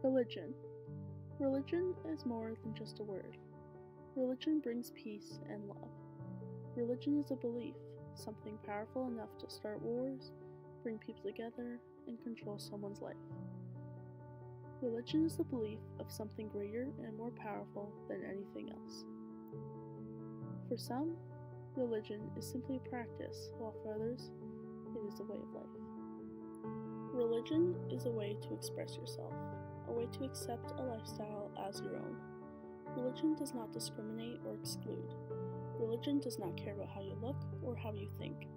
Religion. Religion is more than just a word. Religion brings peace and love. Religion is a belief, something powerful enough to start wars, bring people together, and control someone's life. Religion is the belief of something greater and more powerful than anything else. For some, religion is simply a practice, while for others, it is a way of life. Religion is a way to express yourself, a way to accept a lifestyle as your own. Religion does not discriminate or exclude. Religion does not care about how you look or how you think.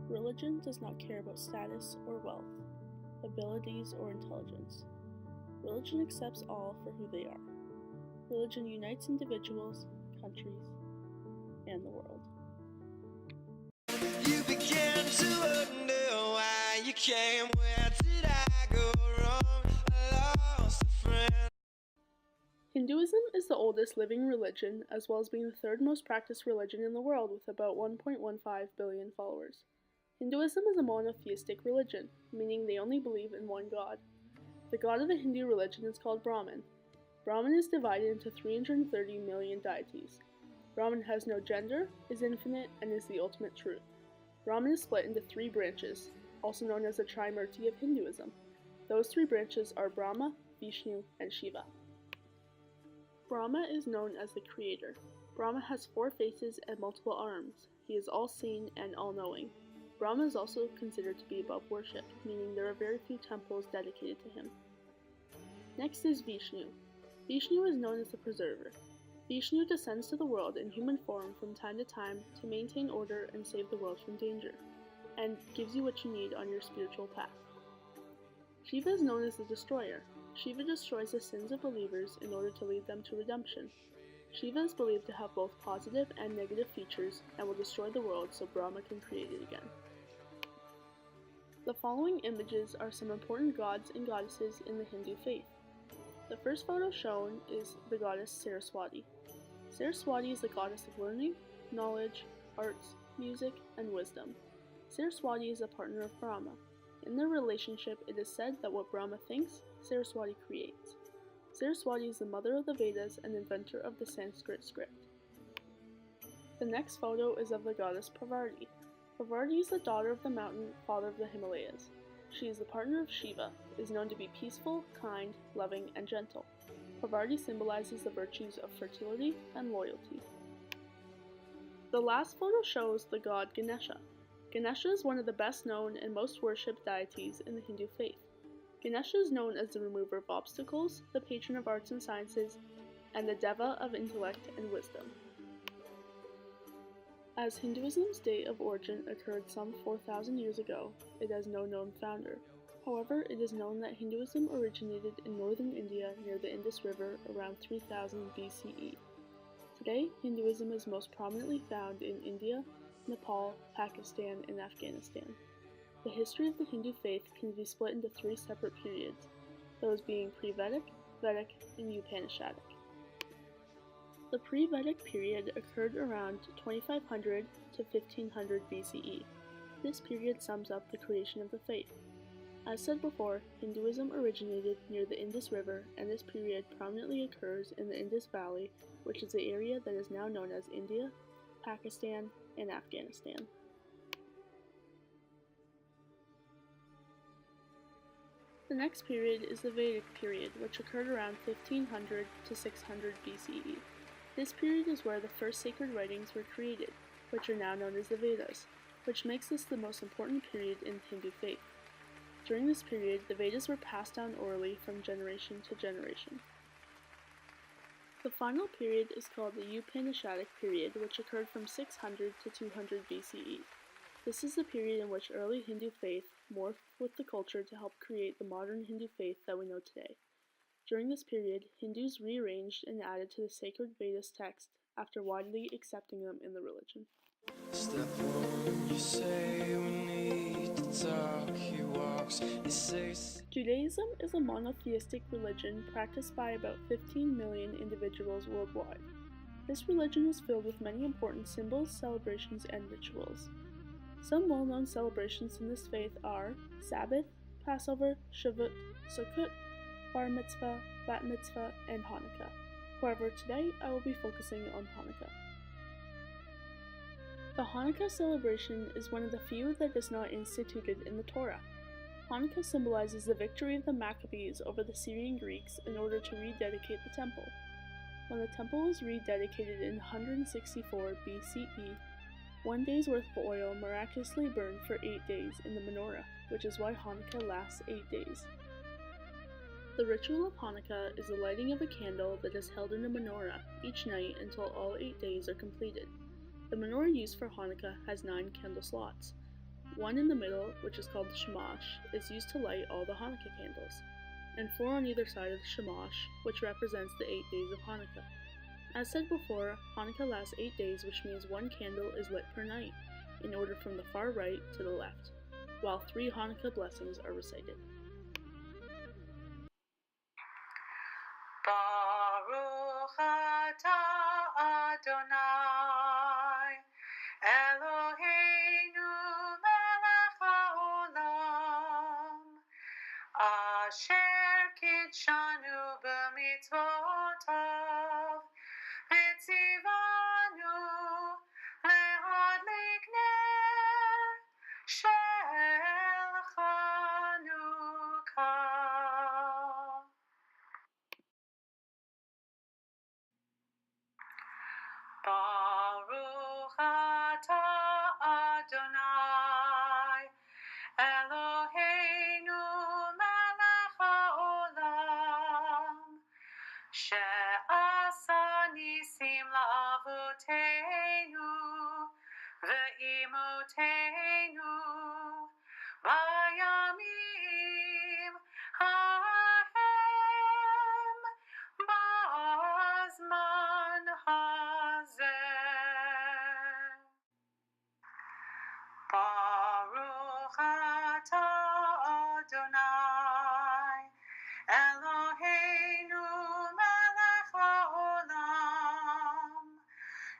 Religion does not care about status or wealth, abilities or intelligence. Religion accepts all for who they are. Religion unites individuals, countries, and the world. You begin to wonder why you came. Where did I go wrong? I lost a friend. Hinduism is the oldest living religion, as well as being the third most practiced religion in the world with about 1.15 billion followers. Hinduism is a monotheistic religion, meaning they only believe in one god. The god of the Hindu religion is called Brahman. Brahman is divided into 330 million deities. Brahman has no gender, is infinite, and is the ultimate truth. Brahman is split into three branches, also known as the Trimurti of Hinduism. Those three branches are Brahma, Vishnu, and Shiva. Brahma is known as the creator. Brahma has 4 faces and multiple arms. He is all-seeing and all-knowing. Brahma is also considered to be above worship, meaning there are very few temples dedicated to him. Next is Vishnu. Vishnu is known as the preserver. Vishnu descends to the world in human form from time to time to maintain order and save the world from danger, and gives you what you need on your spiritual path. Shiva is known as the destroyer. Shiva destroys the sins of believers in order to lead them to redemption. Shiva is believed to have both positive and negative features and will destroy the world so Brahma can create it again. The following images are some important gods and goddesses in the Hindu faith. The first photo shown is the goddess Saraswati. Saraswati is the goddess of learning, knowledge, arts, music, and wisdom. Saraswati is a partner of Brahma. In their relationship, it is said that what Brahma thinks, Saraswati creates. Saraswati is the mother of the Vedas and inventor of the Sanskrit script. The next photo is of the goddess Parvati. Parvati is the daughter of the mountain, father of the Himalayas. She is the partner of Shiva, is known to be peaceful, kind, loving, and gentle. Parvati symbolizes the virtues of fertility and loyalty. The last photo shows the god Ganesha. Ganesha is one of the best known and most worshipped deities in the Hindu faith. Ganesha is known as the remover of obstacles, the patron of arts and sciences, and the deva of intellect and wisdom. As Hinduism's date of origin occurred some 4,000 years ago, it has no known founder. However, it is known that Hinduism originated in northern India near the Indus River around 3000 BCE. Today, Hinduism is most prominently found in India, Nepal, Pakistan, and Afghanistan. The history of the Hindu faith can be split into 3 separate periods, those being pre-Vedic, Vedic, and Upanishadic. The pre-Vedic period occurred around 2500 to 1500 BCE. This period sums up the creation of the faith. As said before, Hinduism originated near the Indus River, and this period prominently occurs in the Indus Valley, which is the area that is now known as India, Pakistan, and Afghanistan. The next period is the Vedic period, which occurred around 1500 to 600 BCE. This period is where the first sacred writings were created, which are now known as the Vedas, which makes this the most important period in the Hindu faith. During this period, the Vedas were passed down orally from generation to generation. The final period is called the Upanishadic period, which occurred from 600 to 200 BCE. This is the period in which early Hindu faith morphed with the culture to help create the modern Hindu faith that we know today. During this period, Hindus rearranged and added to the sacred Vedas text after widely accepting them in the religion. Step 1, you say we need to talk, he walks, he says. Judaism is a monotheistic religion practiced by about 15 million individuals worldwide. This religion is filled with many important symbols, celebrations, and rituals. Some well-known celebrations in this faith are Sabbath, Passover, Shavuot, Sukkot, Bar Mitzvah, Bat Mitzvah, and Hanukkah. However, today I will be focusing on Hanukkah. The Hanukkah celebration is one of the few that is not instituted in the Torah. Hanukkah symbolizes the victory of the Maccabees over the Syrian Greeks in order to rededicate the temple. When the temple was rededicated in 164 BCE, 1 day's worth of oil miraculously burned for 8 days in the menorah, which is why Hanukkah lasts 8 days. The ritual of Hanukkah is the lighting of a candle that is held in a menorah each night until all 8 days are completed. The menorah used for Hanukkah has 9 candle slots. One in the middle, which is called the shamash, is used to light all the Hanukkah candles, and 4 on either side of the shamash, which represents the 8 days of Hanukkah. As said before, Hanukkah lasts 8 days, which means 1 candle is lit per night, in order from the far right to the left, while 3 Hanukkah blessings are recited. Baruch atah Adonai Eloheinu melech haolam asher kitshanu b'mitzvotav v'tzivanu le'adlik ner shel Chanukah. Baruch atah Adonai Eloheinu melech haolam she'asa nisim la'avoteinu ve'imoteinu bayamim hahem ba'azman hazeh. Baruch atah Adonai Eloheinu melech haolam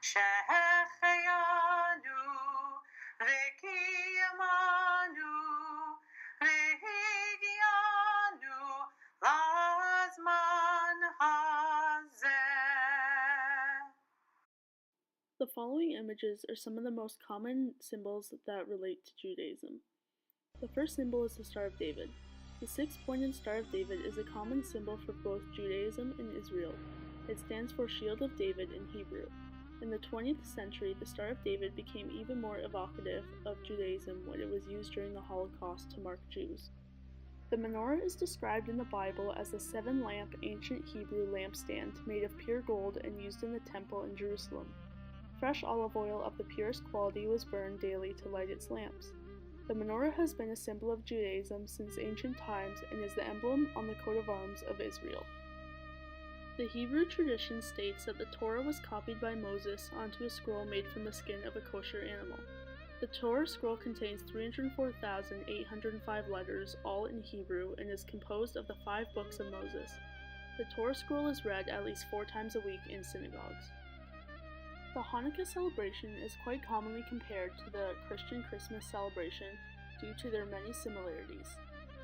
shehecheyanu v'kiyamanu v'higyanu lazman hazeh. The following images are some of the most common symbols that relate to Judaism. The first symbol is the Star of David. The 6-pointed Star of David is a common symbol for both Judaism and Israel. It stands for Shield of David in Hebrew. In the 20th century, the Star of David became even more evocative of Judaism when it was used during the Holocaust to mark Jews. The menorah is described in the Bible as a 7-lamp ancient Hebrew lampstand made of pure gold and used in the temple in Jerusalem. Fresh olive oil of the purest quality was burned daily to light its lamps. The menorah has been a symbol of Judaism since ancient times and is the emblem on the coat of arms of Israel. The Hebrew tradition states that the Torah was copied by Moses onto a scroll made from the skin of a kosher animal. The Torah scroll contains 304,805 letters, all in Hebrew, and is composed of the 5 books of Moses. The Torah scroll is read at least 4 times a week in synagogues. The Hanukkah celebration is quite commonly compared to the Christian Christmas celebration due to their many similarities.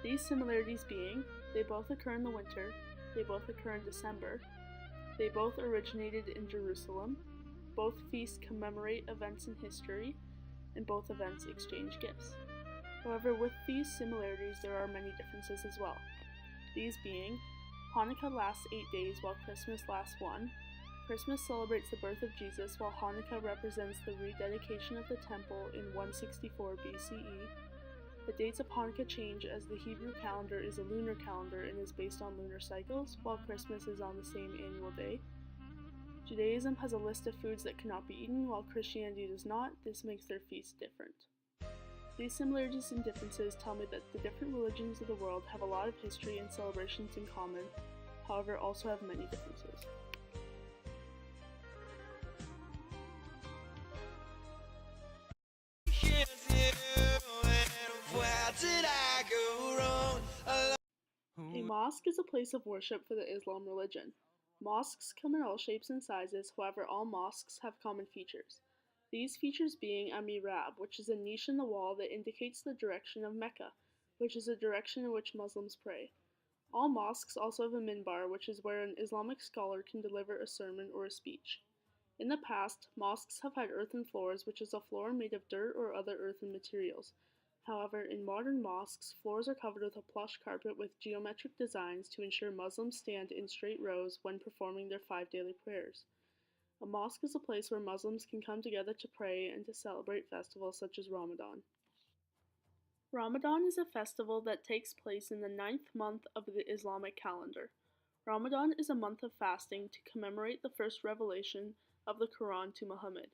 These similarities being, they both occur in the winter, they both occur in December, they both originated in Jerusalem, both feasts commemorate events in history, and both events exchange gifts. However, with these similarities there are many differences as well. These being, Hanukkah lasts 8 days while Christmas lasts 1. Christmas celebrates the birth of Jesus, while Hanukkah represents the rededication of the temple in 164 BCE. The dates of Hanukkah change as the Hebrew calendar is a lunar calendar and is based on lunar cycles, while Christmas is on the same annual day. Judaism has a list of foods that cannot be eaten, while Christianity does not. This makes their feasts different. These similarities and differences tell me that the different religions of the world have a lot of history and celebrations in common, however also have many differences. A mosque is a place of worship for the Islam religion. Mosques come in all shapes and sizes, however all mosques have common features. These features being a mihrab, which is a niche in the wall that indicates the direction of Mecca, which is the direction in which Muslims pray. All mosques also have a minbar, which is where an Islamic scholar can deliver a sermon or a speech. In the past, mosques have had earthen floors, which is a floor made of dirt or other earthen materials. However, in modern mosques, floors are covered with a plush carpet with geometric designs to ensure Muslims stand in straight rows when performing their 5 daily prayers. A mosque is a place where Muslims can come together to pray and to celebrate festivals such as Ramadan. Ramadan is a festival that takes place in the 9th month of the Islamic calendar. Ramadan is a month of fasting to commemorate the first revelation of the Quran to Muhammad.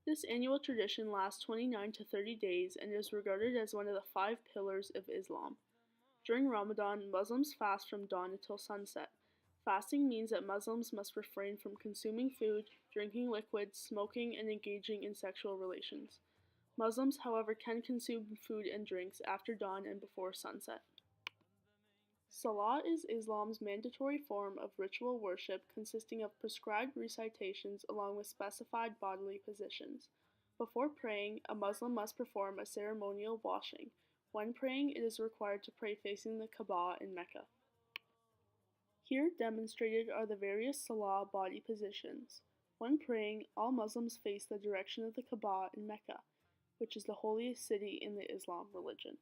This annual tradition lasts 29 to 30 days and is regarded as one of the 5 pillars of Islam. During Ramadan, Muslims fast from dawn until sunset. Fasting means that Muslims must refrain from consuming food, drinking liquids, smoking, and engaging in sexual relations. Muslims, however, can consume food and drinks after dawn and before sunset. Salah is Islam's mandatory form of ritual worship consisting of prescribed recitations along with specified bodily positions. Before praying, a Muslim must perform a ceremonial washing. When praying, it is required to pray facing the Kaaba in Mecca. Here demonstrated are the various Salah body positions. When praying, all Muslims face the direction of the Kaaba in Mecca, which is the holiest city in the Islam religion.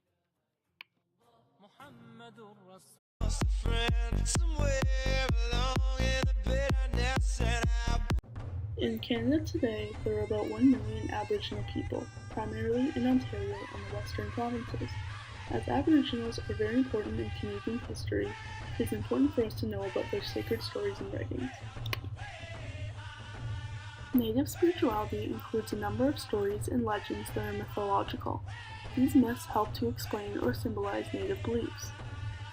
In Canada today, there are about 1 million Aboriginal people, primarily in Ontario and the Western provinces. As Aboriginals are very important in Canadian history, it is important for us to know about their sacred stories and writings. Native spirituality includes a number of stories and legends that are mythological. These myths help to explain or symbolize Native beliefs.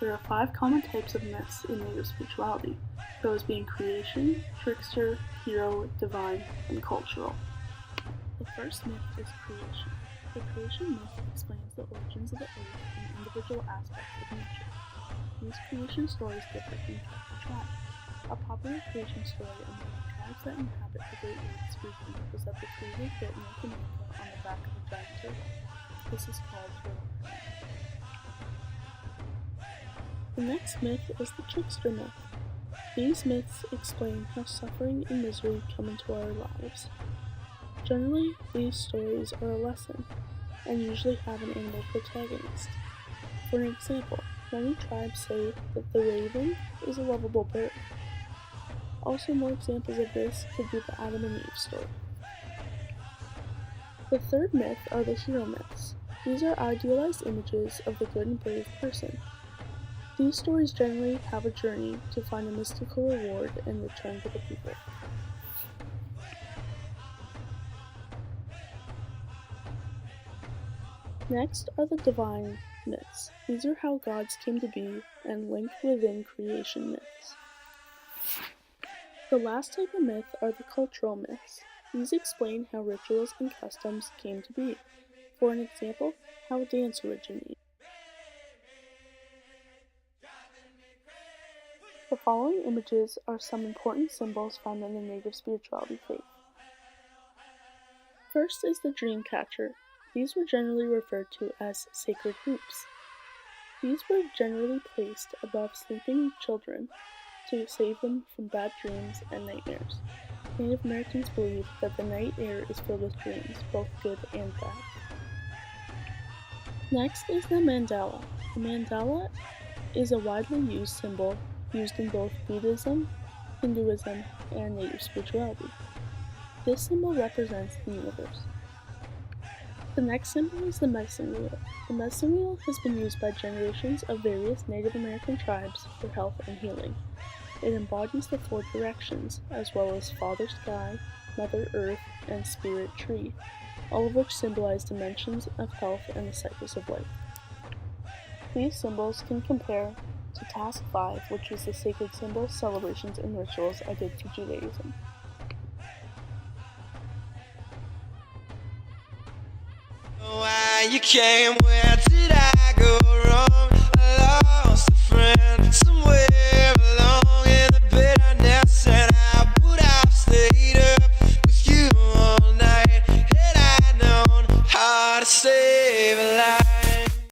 There are 5 common types of myths in Native spirituality, those being creation, trickster, hero, divine, and cultural. The first myth is creation. The creation myth explains the origins of the earth and individual aspects of nature. These creation stories differ from tribe to tribe. A popular creation story among the tribes that inhabit the Great Lakes region was that the Creator built North America on the back of a giant turtle. This is called turtle. The next myth is the trickster myth. These myths explain how suffering and misery come into our lives. Generally, these stories are a lesson, and usually have an animal protagonist. For example, many tribes say that the raven is a lovable bird. Also, more examples of this could be the Adam and Eve story. The third myth are the hero myths. These are idealized images of the good and brave person. These stories generally have a journey to find a mystical reward and return to the people. Next are the divine myths. These are how gods came to be and link within creation myths. The last type of myth are the cultural myths. These explain how rituals and customs came to be. For an example, how a dance originated. The following images are some important symbols found in the Native spirituality faith. First is the dream catcher. These were generally referred to as sacred hoops. These were generally placed above sleeping children to save them from bad dreams and nightmares. Native Americans believe that the night air is filled with dreams, both good and bad. Next is the mandala. The mandala is a widely used symbol used in both Buddhism, Hinduism, and Native spirituality. This symbol represents the universe. The next symbol is the medicine wheel. The medicine wheel has been used by generations of various Native American tribes for health and healing. It embodies the 4 directions, as well as Father Sky, Mother Earth, and Spirit Tree, all of which symbolize dimensions of health and the cycles of life. These symbols can compare to Task 5, which is the sacred symbols, celebrations, and rituals I did to Judaism. Why you came, where did I